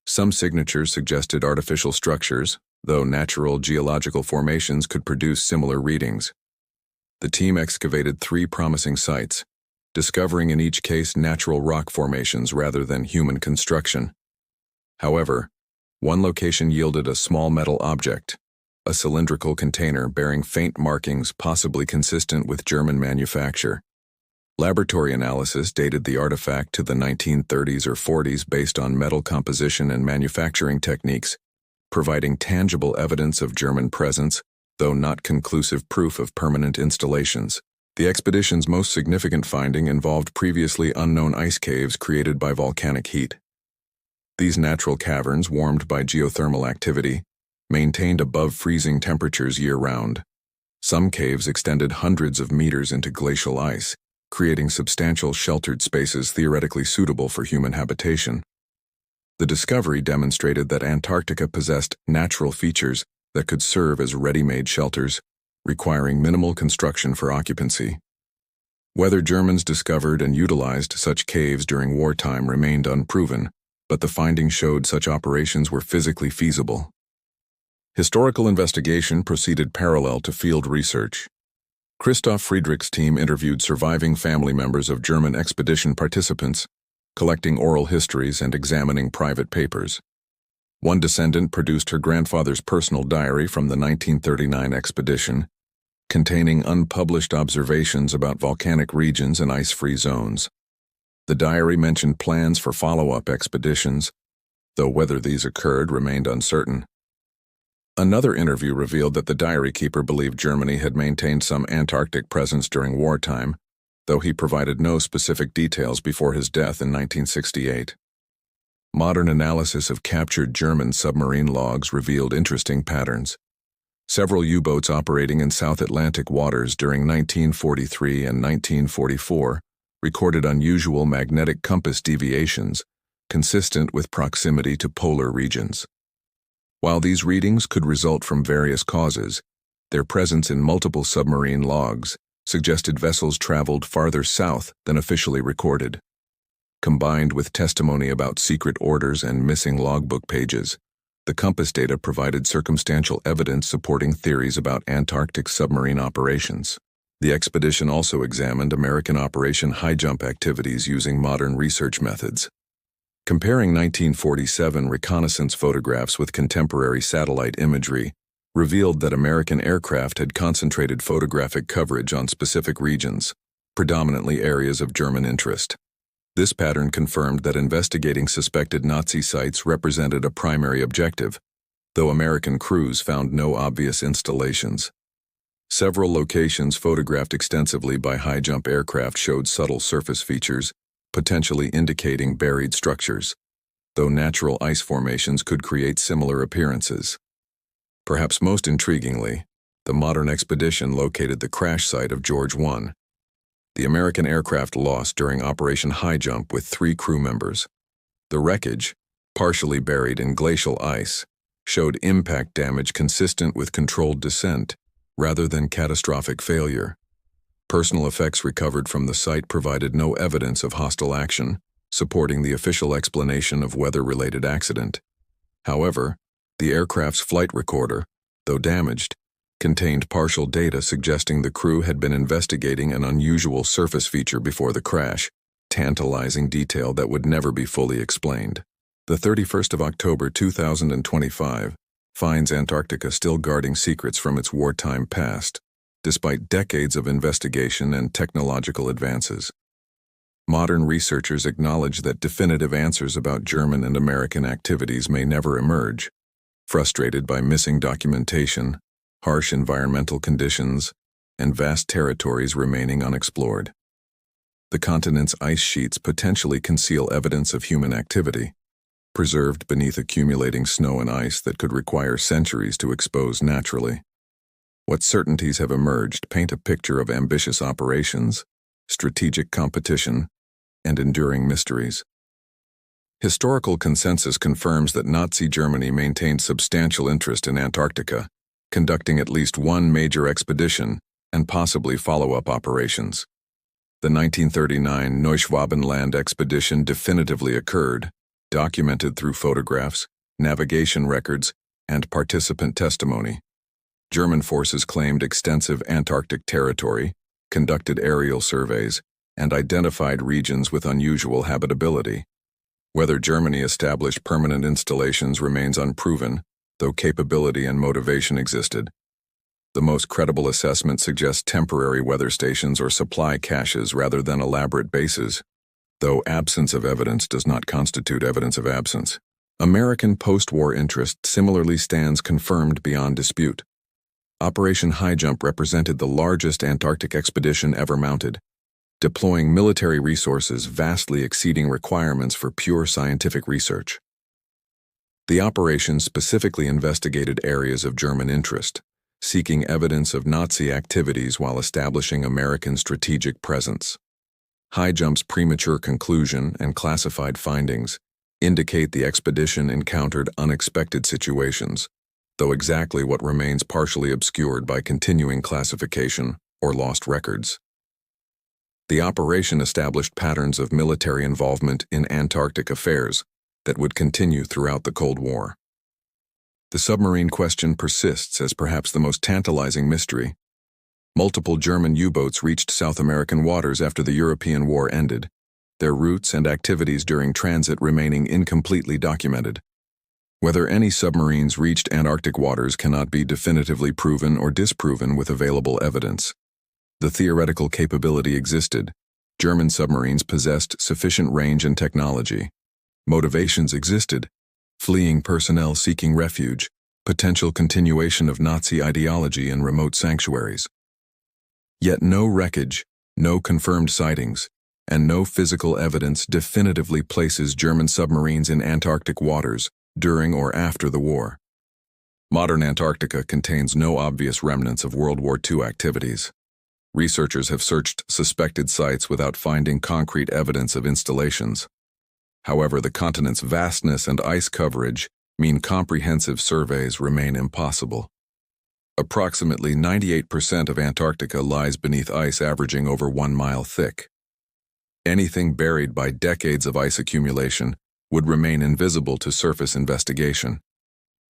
Speaker 1: Some signatures suggested artificial structures, though natural geological formations could produce similar readings. The team excavated 3 promising sites, discovering in each case natural rock formations rather than human construction. However, one location yielded a small metal object, a cylindrical container bearing faint markings possibly consistent with German manufacture. Laboratory analysis dated the artifact to the 1930s or 40s based on metal composition and manufacturing techniques, providing tangible evidence of German presence, though not conclusive proof of permanent installations. The expedition's most significant finding involved previously unknown ice caves created by volcanic heat. These natural caverns, warmed by geothermal activity, maintained above freezing temperatures year-round. Some caves extended hundreds of meters into glacial ice, creating substantial sheltered spaces theoretically suitable for human habitation. The discovery demonstrated that Antarctica possessed natural features that could serve as ready-made shelters, requiring minimal construction for occupancy. Whether Germans discovered and utilized such caves during wartime remained unproven, but the findings showed such operations were physically feasible. Historical investigation proceeded parallel to field research. Christoph Friedrich's team interviewed surviving family members of German expedition participants, collecting oral histories and examining private papers. One descendant produced her grandfather's personal diary from the 1939 expedition, containing unpublished observations about volcanic regions and ice-free zones. The diary mentioned plans for follow-up expeditions, though whether these occurred remained uncertain. Another interview revealed that the diary keeper believed Germany had maintained some Antarctic presence during wartime, though he provided no specific details before his death in 1968. Modern analysis of captured German submarine logs revealed interesting patterns. Several U-boats operating in South Atlantic waters during 1943 and 1944 recorded unusual magnetic compass deviations, consistent with proximity to polar regions. While these readings could result from various causes, their presence in multiple submarine logs suggested vessels traveled farther south than officially recorded. Combined with testimony about secret orders and missing logbook pages, the compass data provided circumstantial evidence supporting theories about Antarctic submarine operations. The expedition also examined American Operation High Jump activities using modern research methods. Comparing 1947 reconnaissance photographs with contemporary satellite imagery revealed that American aircraft had concentrated photographic coverage on specific regions, predominantly areas of German interest. This pattern confirmed that investigating suspected Nazi sites represented a primary objective, though American crews found no obvious installations. Several locations photographed extensively by high-jump aircraft showed subtle surface features, potentially indicating buried structures, though natural ice formations could create similar appearances. Perhaps most intriguingly, the modern expedition located the crash site of George 1. The American aircraft lost during Operation High Jump with 3 crew members. The wreckage, partially buried in glacial ice, showed impact damage consistent with controlled descent rather than catastrophic failure. Personal effects recovered from the site provided no evidence of hostile action, supporting the official explanation of weather-related accident. However, the aircraft's flight recorder, though damaged, contained partial data suggesting the crew had been investigating an unusual surface feature before the crash, tantalizing detail that would never be fully explained. The 31st of October 2025 finds Antarctica still guarding secrets from its wartime past, despite decades of investigation and technological advances. Modern researchers acknowledge that definitive answers about German and American activities may never emerge, frustrated by missing documentation, harsh environmental conditions, and vast territories remaining unexplored. The continent's ice sheets potentially conceal evidence of human activity, preserved beneath accumulating snow and ice that could require centuries to expose naturally. What certainties have emerged paint a picture of ambitious operations, strategic competition, and enduring mysteries. Historical consensus confirms that Nazi Germany maintained substantial interest in Antarctica, conducting at least one major expedition and possibly follow-up operations. The 1939 Neuschwabenland expedition definitively occurred, documented through photographs, navigation records, and participant testimony. German forces claimed extensive Antarctic territory, conducted aerial surveys, and identified regions with unusual habitability. Whether Germany established permanent installations remains unproven, though capability and motivation existed. The most credible assessment suggests temporary weather stations or supply caches rather than elaborate bases, though absence of evidence does not constitute evidence of absence. American post-war interest similarly stands confirmed beyond dispute. Operation High Jump represented the largest Antarctic expedition ever mounted, deploying military resources vastly exceeding requirements for pure scientific research. The operation specifically investigated areas of German interest, seeking evidence of Nazi activities while establishing American strategic presence. High Jump's premature conclusion and classified findings indicate the expedition encountered unexpected situations, though exactly what remains partially obscured by continuing classification or lost records. The operation established patterns of military involvement in Antarctic affairs that would continue throughout the Cold War. The submarine question persists as perhaps the most tantalizing mystery. Multiple German U-boats reached South American waters after the European War ended, their routes and activities during transit remaining incompletely documented. Whether any submarines reached Antarctic waters cannot be definitively proven or disproven with available evidence. The theoretical capability existed. German submarines possessed sufficient range and technology. Motivations existed: fleeing personnel seeking refuge, potential continuation of Nazi ideology in remote sanctuaries. Yet no wreckage, no confirmed sightings, and no physical evidence definitively places German submarines in Antarctic waters during or after the war. Modern Antarctica contains no obvious remnants of World War II activities. Researchers have searched suspected sites without finding concrete evidence of installations. However, the continent's vastness and ice coverage mean comprehensive surveys remain impossible. Approximately 98% of Antarctica lies beneath ice averaging over 1 mile thick. Anything buried by decades of ice accumulation would remain invisible to surface investigation.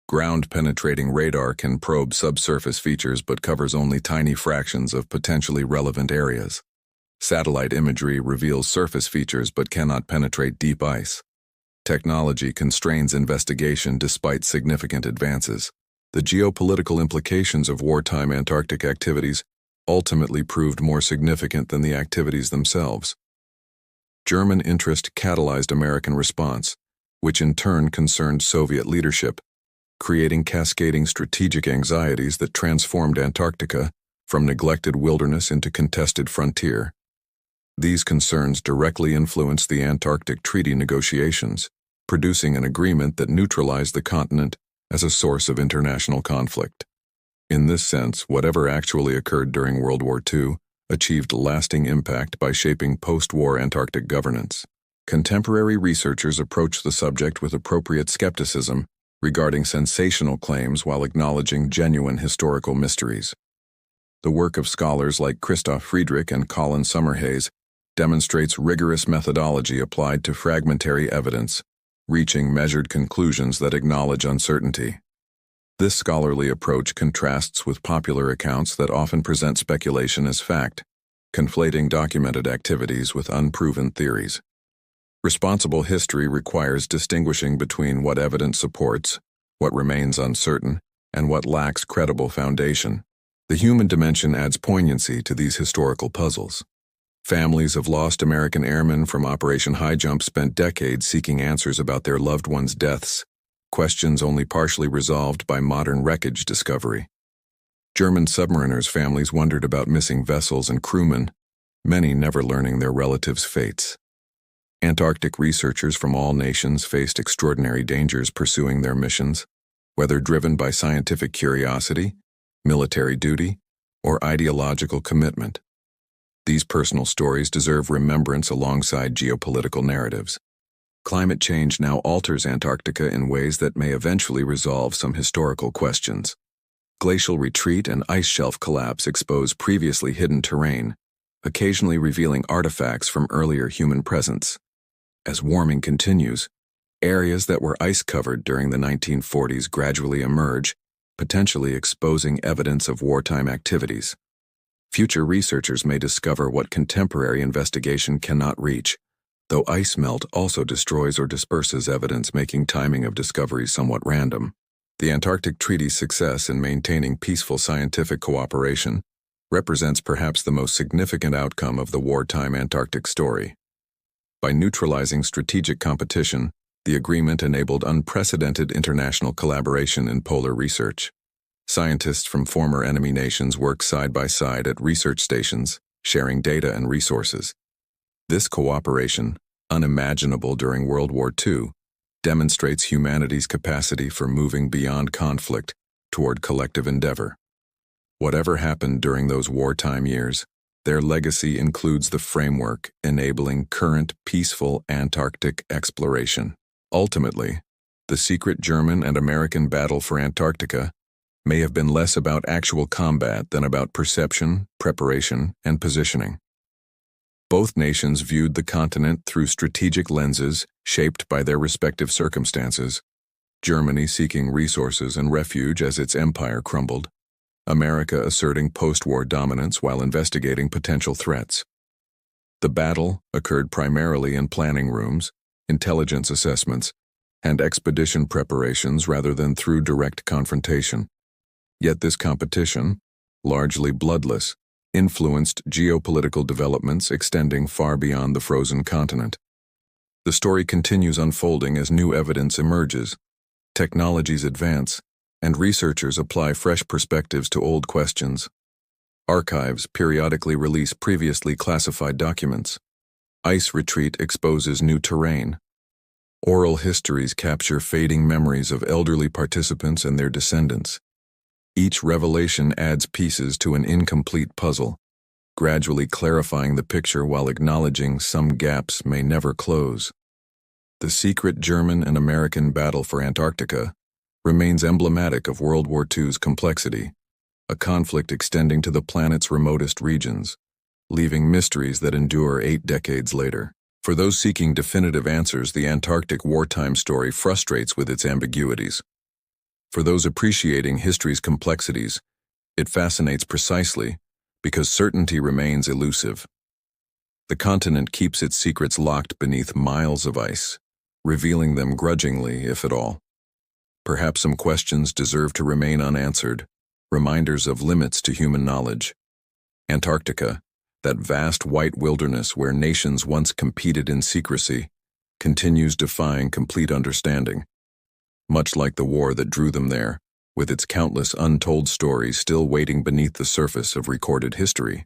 Speaker 1: Ground-penetrating radar can probe subsurface features but covers only tiny fractions of potentially relevant areas. Satellite imagery reveals surface features but cannot penetrate deep ice. Technology constrains investigation despite significant advances. The geopolitical implications of wartime Antarctic activities ultimately proved more significant than the activities themselves. German interest catalyzed American response, which in turn concerned Soviet leadership, creating cascading strategic anxieties that transformed Antarctica from neglected wilderness into contested frontier. These concerns directly influenced the Antarctic Treaty negotiations, producing an agreement that neutralized the continent as a source of international conflict. In this sense, whatever actually occurred during World War II achieved lasting impact by shaping post-war Antarctic governance. Contemporary researchers approach the subject with appropriate skepticism regarding sensational claims while acknowledging genuine historical mysteries. The work of scholars like Christoph Friedrich and Colin Summerhays demonstrates rigorous methodology applied to fragmentary evidence, reaching measured conclusions that acknowledge uncertainty. This scholarly approach contrasts with popular accounts that often present speculation as fact, conflating documented activities with unproven theories. Responsible history requires distinguishing between what evidence supports, what remains uncertain, and what lacks credible foundation. The human dimension adds poignancy to these historical puzzles. Families of lost American airmen from Operation High Jump spent decades seeking answers about their loved ones' deaths, questions only partially resolved by modern wreckage discovery. German submariners' families wondered about missing vessels and crewmen, many never learning their relatives' fates. Antarctic researchers from all nations faced extraordinary dangers pursuing their missions, whether driven by scientific curiosity, military duty, or ideological commitment. These personal stories deserve remembrance alongside geopolitical narratives. Climate change now alters Antarctica in ways that may eventually resolve some historical questions. Glacial retreat and ice shelf collapse expose previously hidden terrain, occasionally revealing artifacts from earlier human presence. As warming continues, areas that were ice-covered during the 1940s gradually emerge, potentially exposing evidence of wartime activities. Future researchers may discover what contemporary investigation cannot reach, though ice melt also destroys or disperses evidence, making timing of discoveries somewhat random. The Antarctic Treaty's success in maintaining peaceful scientific cooperation represents perhaps the most significant outcome of the wartime Antarctic story. By neutralizing strategic competition, the agreement enabled unprecedented international collaboration in polar research. Scientists from former enemy nations work side by side at research stations, sharing data and resources. This cooperation, unimaginable during World War II, demonstrates humanity's capacity for moving beyond conflict toward collective endeavor. Whatever happened during those wartime years, their legacy includes the framework enabling current peaceful Antarctic exploration. Ultimately, the secret German and American battle for Antarctica may have been less about actual combat than about perception, preparation, and positioning. Both nations viewed the continent through strategic lenses shaped by their respective circumstances, Germany seeking resources and refuge as its empire crumbled, America asserting post-war dominance while investigating potential threats. The battle occurred primarily in planning rooms, intelligence assessments, and expedition preparations rather than through direct confrontation. Yet this competition, largely bloodless, influenced geopolitical developments extending far beyond the frozen continent. The story continues unfolding as new evidence emerges, technologies advance, and researchers apply fresh perspectives to old questions. Archives periodically release previously classified documents. Ice retreat exposes new terrain. Oral histories capture fading memories of elderly participants and their descendants. Each revelation adds pieces to an incomplete puzzle, gradually clarifying the picture while acknowledging some gaps may never close. The secret German and American battle for Antarctica remains emblematic of World War II's complexity, a conflict extending to the planet's remotest regions, leaving mysteries that endure 8 decades later. For those seeking definitive answers, the Antarctic wartime story frustrates with its ambiguities. For those appreciating history's complexities, it fascinates precisely because certainty remains elusive. The continent keeps its secrets locked beneath miles of ice, revealing them grudgingly, if at all. Perhaps some questions deserve to remain unanswered, reminders of limits to human knowledge. Antarctica, that vast white wilderness where nations once competed in secrecy, continues defying complete understanding. Much like the war that drew them there, with its countless untold stories still waiting beneath the surface of recorded history.